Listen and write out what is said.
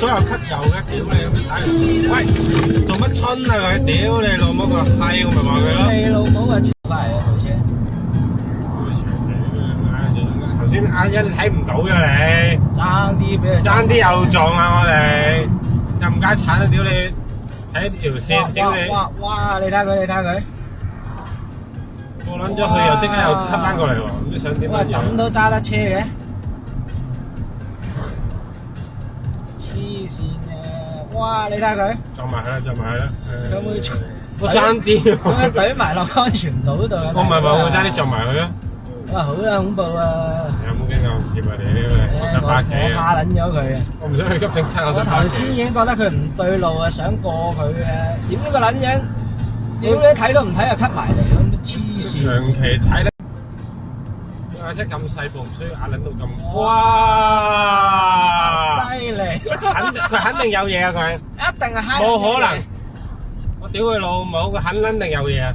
又咳又嘅，屌你咁打嚟！喂，做乜春啊佢？屌你老母個閪，我咪話佢咯。你老母啊！接翻嚟啊，部車。頭先啱一你睇唔到嘅你，爭啲俾佢。爭啲又撞啊我哋，又唔解鏟啊！屌你，睇條線，屌你！哇！你睇佢，你睇佢。我撚咗佢又即刻又吸翻過嚟喎，唔知想點哇！樣？咁都揸得車嘅，黐線嘅！哇！你睇下佢，撞埋佢啦，撞埋佢啦！有冇我爭啲，咁樣懟埋落安全島度啊！我唔係話我爭啲撞埋佢啦。哇！好啦，恐怖啊！有冇驚啊？唔接啊你呢個，我想翻屋企啊！我嚇撚咗佢啊！我唔想去急症室，我我想翻屋企。頭先已經覺得佢唔對路啊，想過佢啊！點呢個撚樣？屌你睇都唔睇就吸埋嚟，咁黐線！長期踩咧，架車咁細部，唔需要壓撚到咁。哇！犀利！佢肯定有嘢啊！佢一定係閪。冇可能！我屌佢老母，佢肯定有嘢啊！